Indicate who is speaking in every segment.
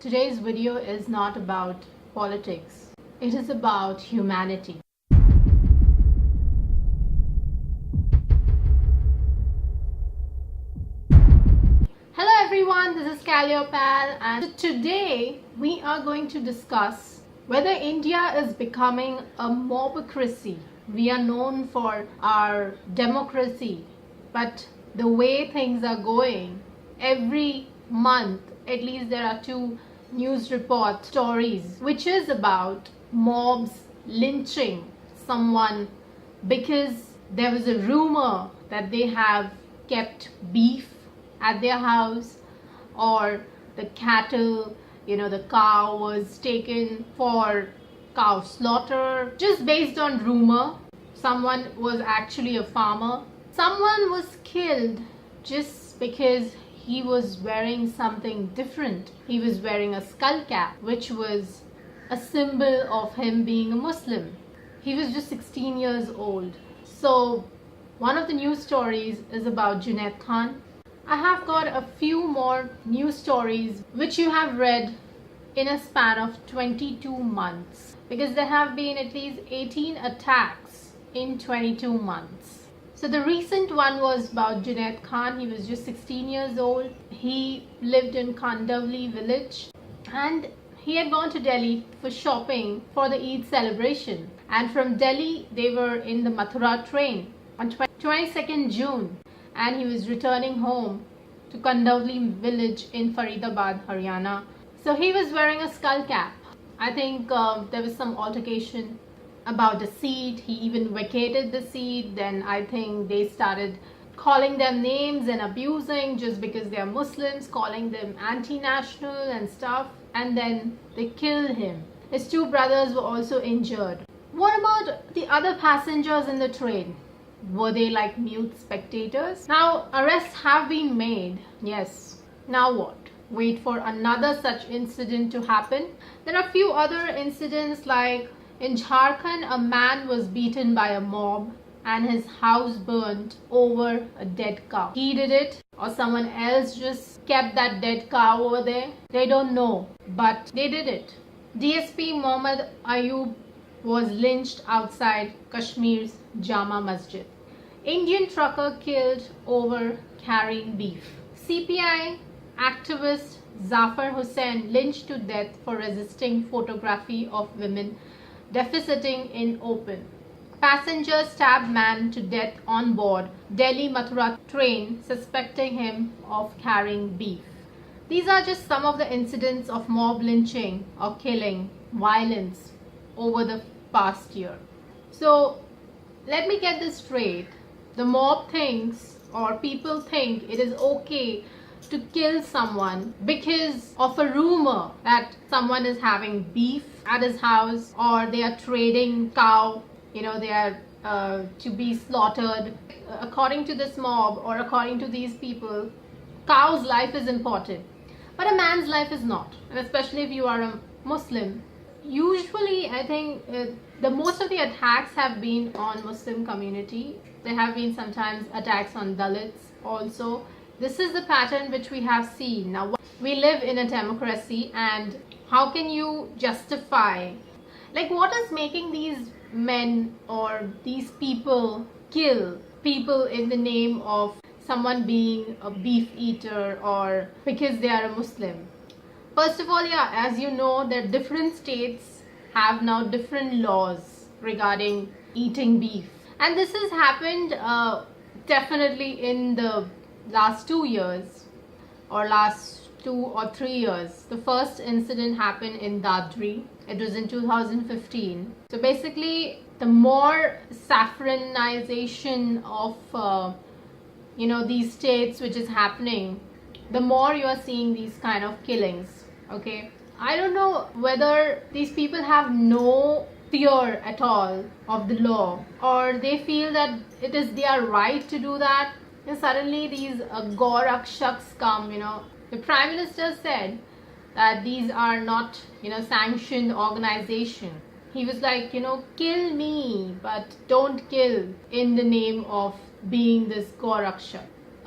Speaker 1: Today's video is not about politics. It is about humanity. Hello everyone, this is Calliope and today we are going to discuss whether India is becoming a mobocracy. We are known for our democracy, but the way things are going, every month at least there are two news report stories which is about mobs lynching someone because there was a rumor that they have kept beef at their house, or the cattle, the cow was taken for cow slaughter just based on rumor. Someone was actually a farmer. Someone was killed just because he was wearing something different. He was wearing a skull cap, which was a symbol of him being a Muslim. He was just 16 years old. So one of the news stories is about Junaid Khan. I have got a few more news stories which you have read in a span of 22 months, because there have been at least 18 attacks in 22 months. So the recent one was about Junaid Khan. He was just 16 years old. He lived in Kandavli village and he had gone to Delhi for shopping for the Eid celebration. And from Delhi, they were in the Mathura train on 22nd June and he was returning home to Kandavli village in Faridabad, Haryana. So he was wearing a skull cap. I think there was some altercation about the seat. He even vacated the seat. Then I think they started calling them names and abusing just because they are Muslims, calling them anti-national and stuff, and then they killed him. His two brothers were also injured. What about the other passengers in the train? Were they like mute spectators? Now arrests have been made, yes. Now what? Wait for another such incident to happen? There are a few other incidents, like in Jharkhand, a man was beaten by a mob and his house burnt over a dead cow. He did it, or someone else just kept that dead cow over there. They don't know, but they did it. DSP Mohammad Ayub was lynched outside Kashmir's Jama Masjid. Indian trucker killed over carrying beef. CPI activist Zafar Hussain lynched to death for resisting photography of women defecating in open. Passenger stabbed man to death on board Delhi Mathura train suspecting him of carrying beef. These are just some of the incidents of mob lynching or killing, violence over the past year. So let me get this straight. The mob thinks, or people think, it is okay to kill someone because of a rumor that someone is having beef at his house, or they are trading cow, they are to be slaughtered. According to this mob, or according to these people, cow's life is important, but a man's life is not. And especially if you are a Muslim, usually I think the most of the attacks have been on Muslim community. There have been sometimes attacks on Dalits also. This is the pattern which we have seen. Now, we live in a democracy, and how can you justify, like, what is making these men or these people kill people in the name of someone being a beef eater or because they are a Muslim? First of all, as you know, that different states have now different laws regarding eating beef. And this has happened definitely in the last 2 years or last 2 or 3 years. The first incident happened in Dadri. It was in 2015. So basically, the more saffronization of these states which is happening, the more you are seeing these kind of killings. Okay, I don't know whether these people have no fear at all of the law, or they feel that it is their right to do that. And suddenly these Gorakshaks come. The Prime Minister said that these are not sanctioned organization. He was like, kill me, but don't kill in the name of being this Gorakshak.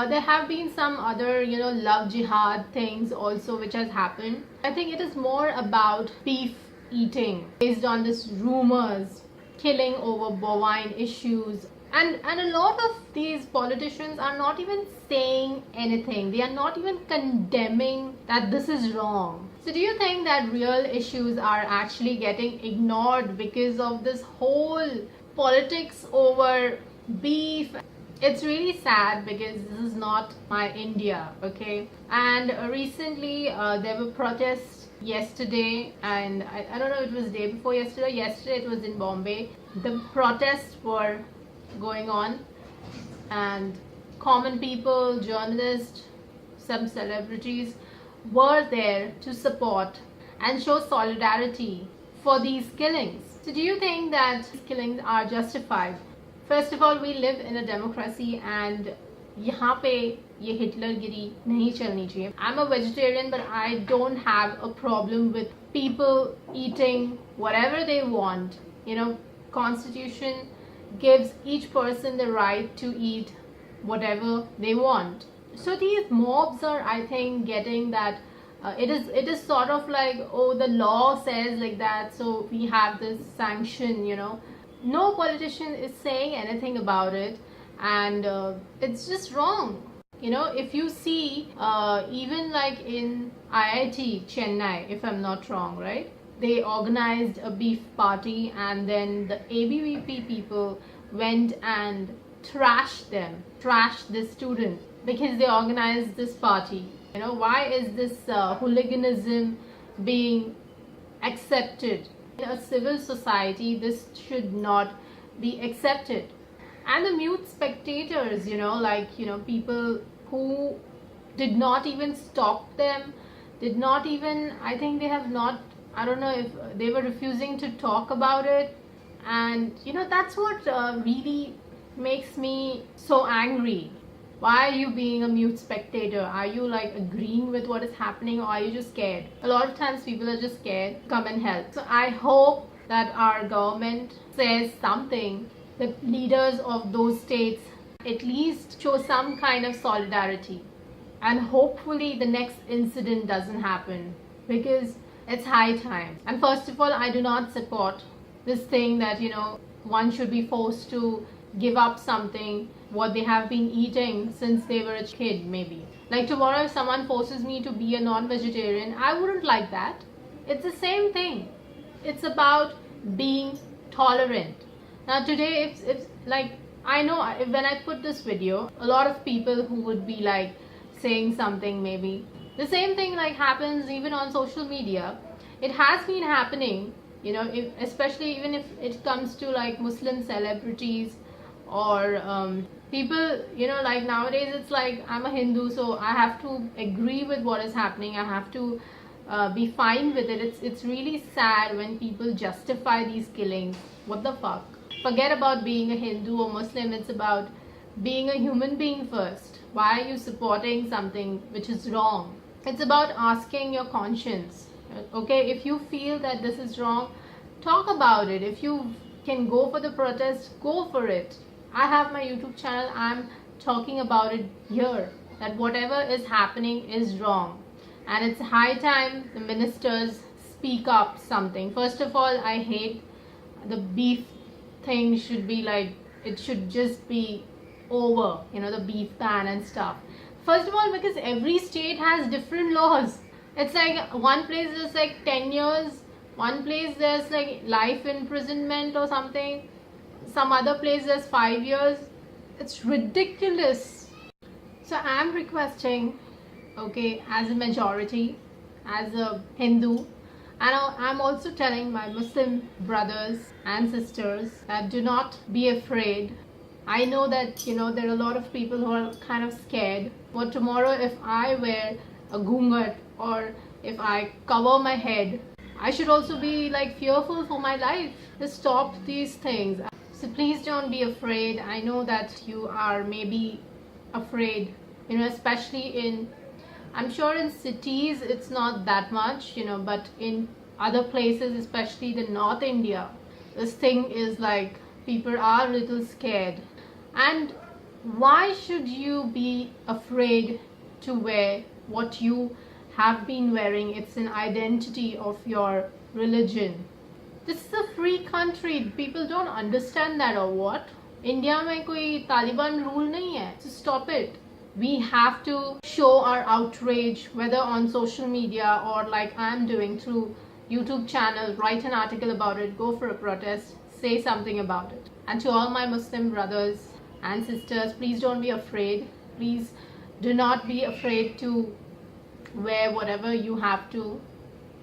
Speaker 1: There have been some other, love jihad things also which has happened. I think it is more about beef eating based on this rumors, killing over bovine issues. And a lot of these politicians are not even saying anything. They are not even condemning that this is wrong. So do you think that real issues are actually getting ignored because of this whole politics over beef? It's really sad because this is not my India, okay? And recently there were protests yesterday, and I don't know, it was the day before yesterday. Yesterday it was in Bombay. The protests were going on, and common people, journalists, some celebrities were there to support and show solidarity for these killings. So do you think that these killings are justified? First of all, we live in a democracy, and यहाँ पे ये हिटलरगिरी नहीं चलनी चाहिए. I'm a vegetarian, but I don't have a problem with people eating whatever they want. Constitution gives each person the right to eat whatever they want. So these mobs are, I think, getting that it is sort of like, oh, the law says like that, so we have this sanction. No politician is saying anything about it, and it's just wrong. If you see even like in IIT Chennai, if I'm not wrong, right, they organized a beef party, and then the ABVP people went and trashed the student because they organized this party. Why is this hooliganism being accepted? In a civil society, this should not be accepted. And the mute spectators, people who did not even stop them, I think they have not, I don't know if they were refusing to talk about it. And that's what really makes me so angry. Why are you being a mute spectator? Are you like agreeing with what is happening, or are you just scared? A lot of times people are just scared. Come and help. So I hope that our government says something. The leaders of those states at least show some kind of solidarity. And hopefully the next incident doesn't happen, because it's high time. And first of all, I do not support this thing that, one should be forced to give up something what they have been eating since they were a kid. Maybe like tomorrow, if someone forces me to be a non-vegetarian, I wouldn't like that. It's the same thing. It's about being tolerant. Now today, if like, I know when I put this video, a lot of people who would be like saying something, maybe the same thing like happens even on social media. It has been happening, especially even if it comes to like Muslim celebrities or people, like nowadays it's like, I'm a Hindu, so I have to agree with what is happening. I have to be fine with it. It's really sad when people justify these killings. What the fuck? Forget about being a Hindu or Muslim. It's about being a human being first. Why are you supporting something which is wrong? It's about asking your conscience. Okay, if you feel that this is wrong, talk about it. If you can go for the protest, go for it. I have my YouTube channel. I'm talking about it here, that whatever is happening is wrong, and it's high time the ministers speak up something. First of all, I hate the beef thing. Should be like, it should just be over, the beef ban and stuff. First of all, because every state has different laws. It's like one place is like 10 years, one place there's like life imprisonment or something, some other place there's 5 years. It's ridiculous. So I'm requesting, okay, as a majority, as a Hindu, and I'm also telling my Muslim brothers and sisters that do not be afraid. I know that there are a lot of people who are kind of scared. But tomorrow, if I wear a gungat or if I cover my head, I should also be like fearful for my life. Just stop these things. So please don't be afraid. I know that you are maybe afraid, especially in, I'm sure in cities it's not that much, but in other places, especially the North India, this thing is like, people are a little scared. And Why should you be afraid to wear what you have been wearing? It's an identity of your religion. This is a free country. People don't understand that or what? India में कोई Taliban rule नहीं है. So stop it. We have to show our outrage, whether on social media or like I'm doing through YouTube channel, write an article about it, go for a protest, say something about it. And to all my Muslim brothers and sisters, please don't be afraid. Please do not be afraid to wear whatever you have to.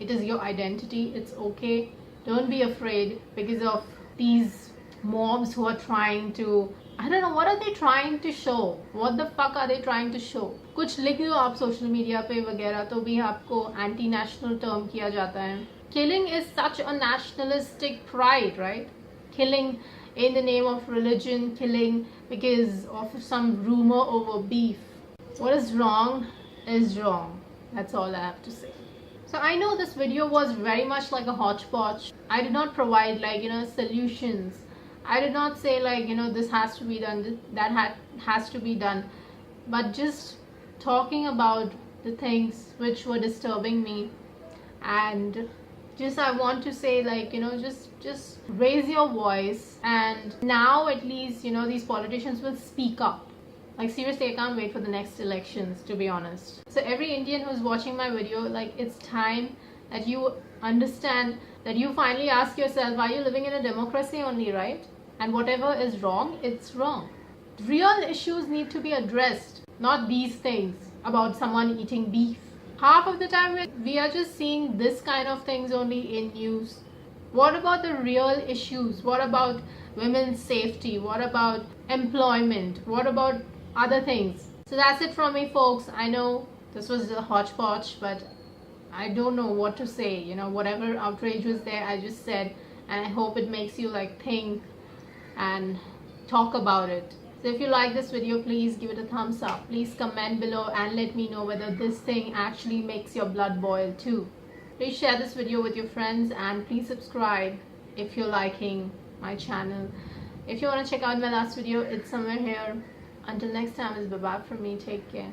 Speaker 1: It is your identity. It's okay. Don't be afraid because of these mobs who are trying to, I don't know, what are they trying to show? What the fuck are they trying to show? कुछ लिख दो आप social media पे वगैरह तो भी आपको anti national term किया जाता है. Killing is such a nationalistic pride, right? Killing in the name of religion, killing because of some rumor over beef. What is wrong is wrong. That's all I have to say. So I know this video was very much like a hodgepodge. I did not provide solutions. I did not say this has to be done, that has to be done. But just talking about the things which were disturbing me, and just I want to say just raise your voice, and now at least these politicians will speak up. Like seriously, I can't wait for the next elections, to be honest. So every Indian who's watching my video, it's time that you understand, that you finally ask yourself, are you living in a democracy only, right? And whatever is wrong, it's wrong. Real issues need to be addressed, not these things about someone eating beef. Half of the time we are just seeing this kind of things only in news. What about the real issues? What about women's safety? What about employment? What about other things? So that's it from me, folks. I know this was a hodgepodge, but I don't know what to say. Whatever outrage was there, I just said, and I hope it makes you think and talk about it. So if you like this video, please give it a thumbs up. Please comment below and let me know whether this thing actually makes your blood boil too. Please share this video with your friends, and please subscribe if you're liking my channel. If you want to check out my last video, it's somewhere here. Until next time, it's bye-bye from me. Take care.